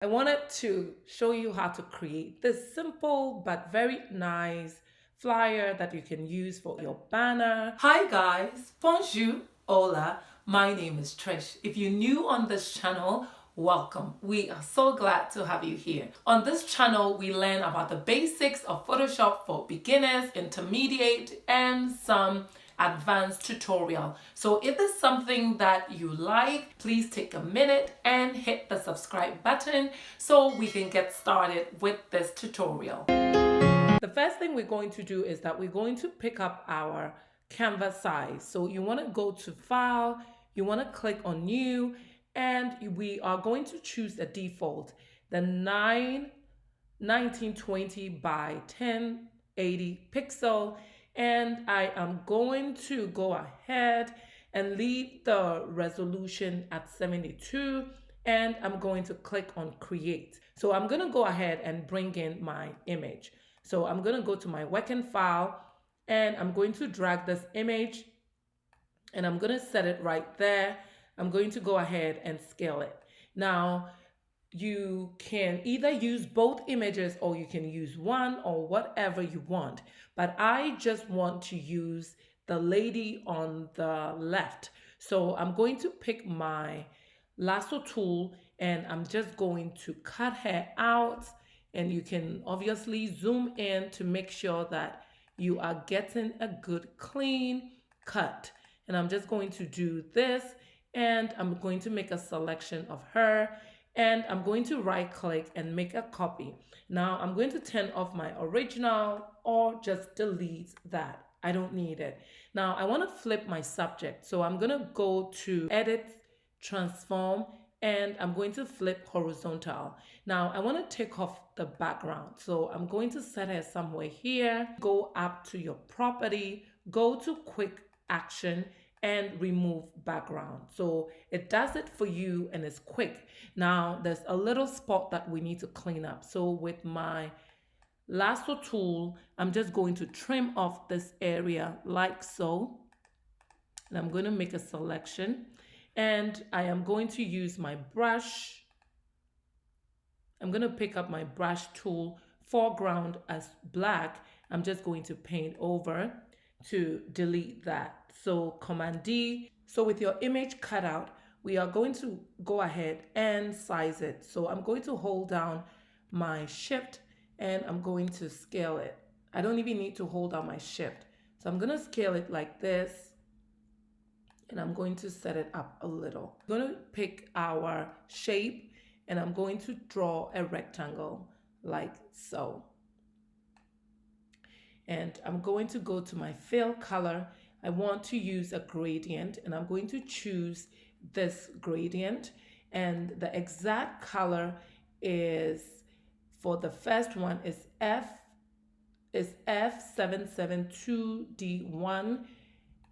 I wanted to show you how to create this simple but very nice flyer that you can use for your banner. Hi guys, bonjour, hola, my name is Trish. If you're new on this channel, welcome. We are so glad to have you here. On this channel, we learn about the basics of Photoshop for beginners, intermediate, and some advanced tutorial. So if there's something that you like, please take a minute and hit the subscribe button so we can get started with this tutorial. The first thing we're going to do is that we're going to pick up our canvas size. So you want to go to File, you want to click on New, and we are going to choose the default, the 1920 by 1080 pixel. And I am going to go ahead and leave the resolution at 72, and I'm going to click on Create. So I'm going to go ahead and bring in my image. So I'm going to go to my working file, and I'm going to drag this image, and I'm going to set it right there. I'm going to go ahead and scale it. Now, you can either use both images or you can use one or whatever you want. But I just want to use the lady on the left. So I'm going to pick my lasso tool and I'm just going to cut her out. And you can obviously zoom in to make sure that you are getting a good clean cut. And I'm just going to do this, and I'm going to make a selection of her, and I'm going to right click and make a copy. Now I'm going to turn off my original or just delete that. I don't need it. Now I want to flip my subject. So I'm going to go to Edit, Transform, and I'm going to flip horizontal. Now I want to take off the background. So I'm going to set her somewhere here. Go up to your property, go to Quick Action, and remove background. So it does it for you and it's quick. Now there's a little spot that we need to clean up. So with my lasso tool, I'm just going to trim off this area like so. And I'm going to make a selection, and I am going to use my brush. I'm going to pick up my brush tool, foreground as black. I'm just going to paint over to delete that. So Command D. So with your image cut out, we are going to go ahead and size it. So I'm going to hold down my Shift and I'm going to scale it. I don't even need to hold down my Shift. So I'm going to scale it like this, and I'm going to set it up a little. I'm going to pick our shape and I'm going to draw a rectangle like so. And I'm going to go to my fill color. I want to use a gradient, and I'm going to choose this gradient. And the exact color is, for the first one, is F772D1.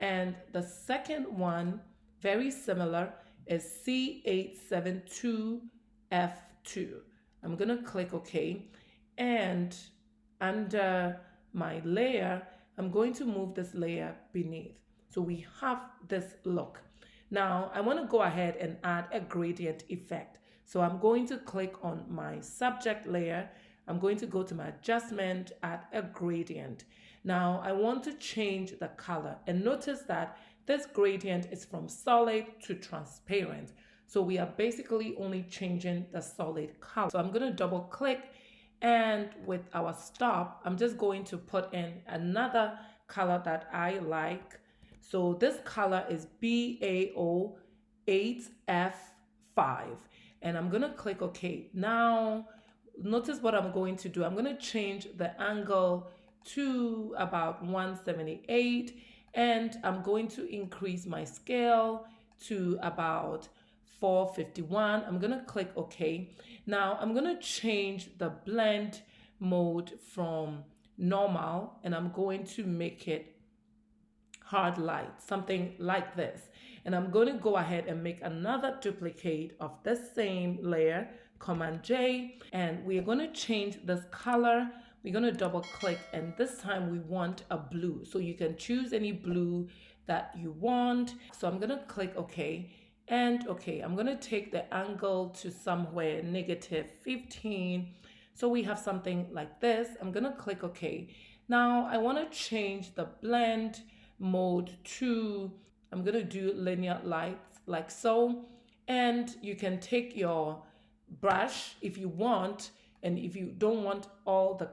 And the second one, very similar, is C872F2. I'm going to click OK. And under my layer, I'm going to move this layer beneath. So we have this look. Now I want to go ahead and add a gradient effect. So I'm going to click on my subject layer. I'm going to go to my adjustment, add a gradient. Now I want to change the color, and notice that this gradient is from solid to transparent. So we are basically only changing the solid color. So I'm going to double click, and with our stop, I'm just going to put in another color that I like. So this color is BAO8F5, and I'm going to click OK. Now notice what I'm going to do. I'm going to change the angle to about 178, and I'm going to increase my scale to about 451. I'm going to click OK. Now I'm going to change the blend mode from normal, and I'm going to make it hard light, something like this. And I'm going to go ahead and make another duplicate of the same layer, Command J, and we're going to change this color. We're going to double click, and this time we want a blue. So you can choose any blue that you want. So I'm going to click OK. And okay, I'm going to take the angle to somewhere -15. So we have something like this. I'm going to click OK. Now I want to change the blend mode to, I'm going to do linear lights like so. And you can take your brush if you want, and if you don't want all the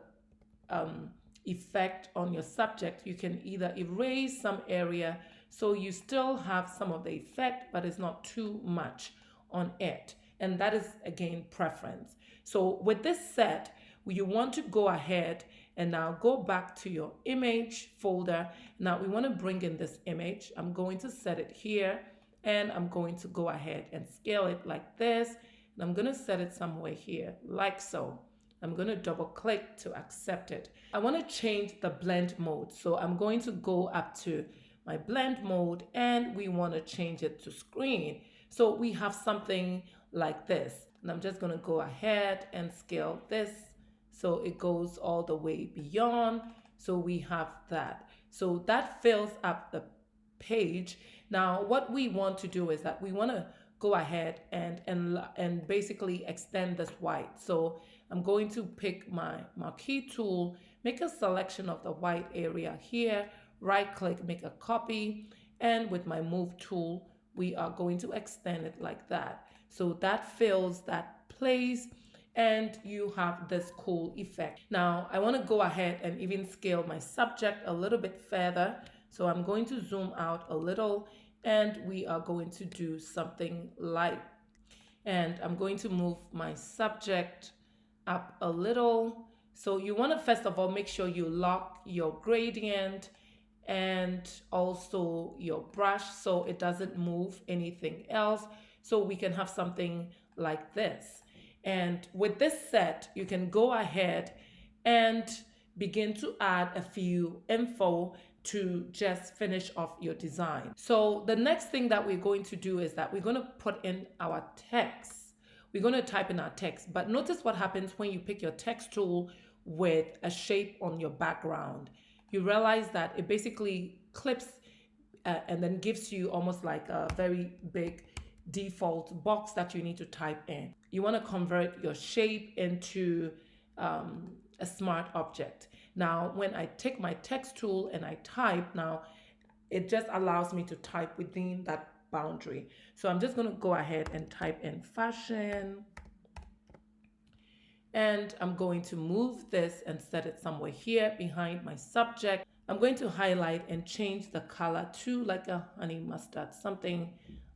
um, effect on your subject, you can either erase some area so you still have some of the effect, but it's not too much on it. And that is, again, preference. So with this set, you want to go ahead and now go back to your image folder. Now we want to bring in this image. I'm going to set it here, and I'm going to go ahead and scale it like this. And I'm going to set it somewhere here, like so. I'm going to double click to accept it. I want to change the blend mode. So I'm going to go up to my blend mode, and we want to change it to screen. So we have something like this. And I'm just going to go ahead and scale this so it goes all the way beyond. So we have that. So that fills up the page. Now what we want to do is that we want to go ahead and basically extend this white. So I'm going to pick my marquee tool, make a selection of the white area here, right click, make a copy, and with my move tool, we are going to extend it like that. So that fills that place, and you have this cool effect. Now I want to go ahead and even scale my subject a little bit further. So I'm going to zoom out a little, and we are going to do something like, and I'm going to move my subject up a little. So you want to first of all make sure you lock your gradient and also your brush so it doesn't move anything else, so we can have something like this. And with this set, you can go ahead and begin to add a few info to just finish off your design. So the next thing that we're going to do is that we're going to put in our text. We're going to type in our text, but notice what happens when you pick your text tool with a shape on your background. You realize that it basically clips and then gives you almost like a very big default box that you need to type in. You want to convert your shape into a smart object. Now, when I take my text tool and I type, now it just allows me to type within that boundary. So I'm just going to go ahead and type in fashion. And I'm going to move this and set it somewhere here behind my subject. I'm going to highlight and change the color to like a honey mustard, something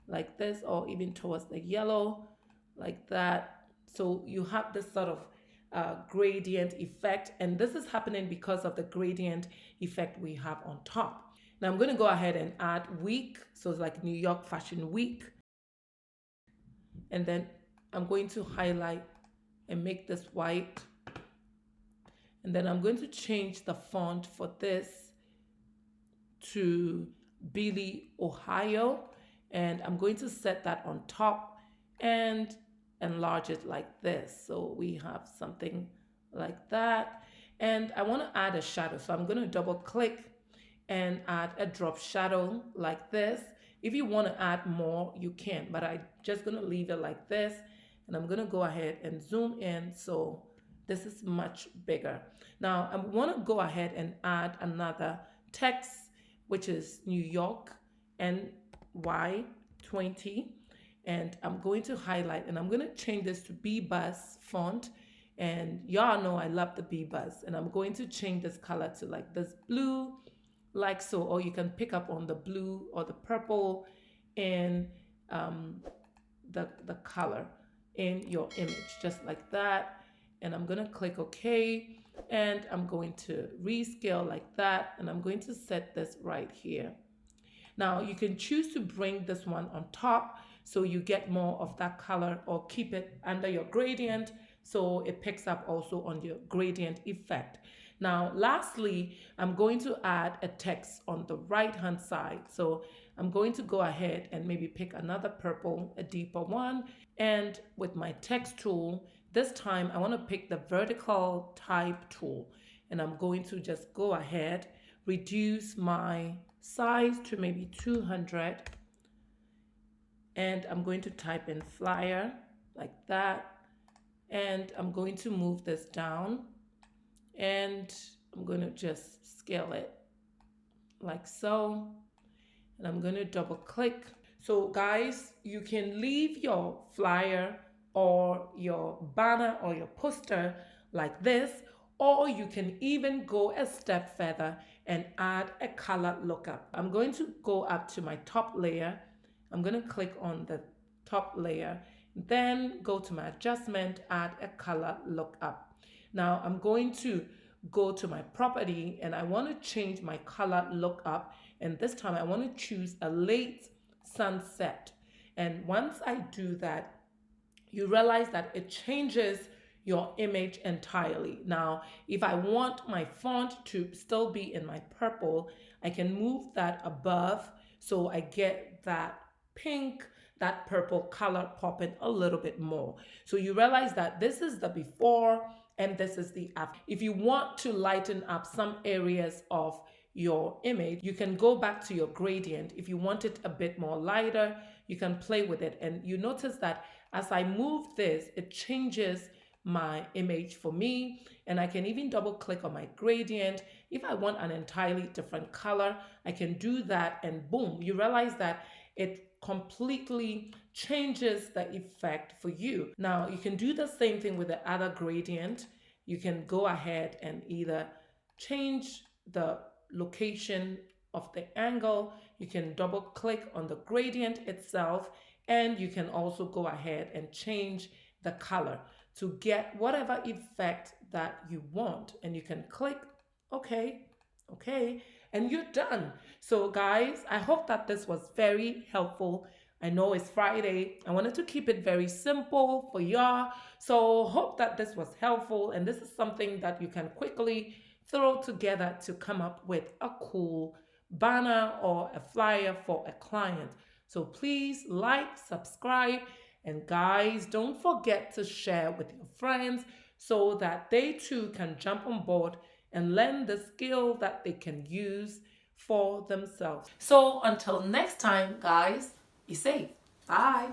like this, or even towards the yellow, like that. So you have this sort of gradient effect, and this is happening because of the gradient effect we have on top. Now I'm going to go ahead and add week, so it's like New York Fashion Week, and then I'm going to highlight and make this white, and then I'm going to change the font for this to Billy, Ohio, and I'm going to set that on top and enlarge it like this. So we have something like that, and I want to add a shadow, so I'm going to double click and add a drop shadow like this. If you want to add more, you can, but I'm just going to leave it like this, and I'm going to go ahead and zoom in so this is much bigger. Now I want to go ahead and add another text, which is New York NY 20, and I'm going to highlight, and I'm going to change this to B-Buzz font, and y'all know I love the B-Buzz, and I'm going to change this color to like this blue, like so, or you can pick up on the blue or the purple in the color in your image, just like that. And I'm going to click OK, and I'm going to rescale like that, and I'm going to set this right here. Now you can choose to bring this one on top so you get more of that color, or keep it under your gradient so it picks up also on your gradient effect. Now lastly, I'm going to add a text on the right hand side. So I'm going to go ahead and maybe pick another purple, a deeper one, and with my text tool, this time I want to pick the vertical type tool, and I'm going to just go ahead, reduce my size to maybe 200, and I'm going to type in flyer like that, and I'm going to move this down, and I'm going to just scale it like so, and I'm going to double click. So guys, you can leave your flyer or your banner or your poster like this, or you can even go a step further and add a color lookup. I'm going to go up to my top layer. I'm going to click on the top layer, then go to my adjustment, add a color lookup. Now I'm going to go to my property and I want to change my color lookup, and this time I want to choose a late sunset. And once I do that, you realize that it changes your image entirely. Now, if I want my font to still be in my purple, I can move that above so I get that pink, that purple color popping a little bit more. So you realize that this is the before and this is the after. If you want to lighten up some areas of your image, you can go back to your gradient. If you want it a bit more lighter, you can play with it. And you notice that as I move this, it changes my image for me. And I can even double click on my gradient. If I want an entirely different color, I can do that, and boom, you realize that it completely changes the effect for you. Now, you can do the same thing with the other gradient. You can go ahead and either change the location of the angle, you can double click on the gradient itself, and you can also go ahead and change the color to get whatever effect that you want. And you can click OK, and you're done. So guys, I hope that this was very helpful. I know it's Friday. I wanted to keep it very simple for y'all. So hope that this was helpful, and this is something that you can quickly throw together to come up with a cool banner or a flyer for a client. So please like, subscribe, and guys, don't forget to share with your friends so that they too can jump on board and learn the skill that they can use for themselves. So until next time, guys, be safe. Bye.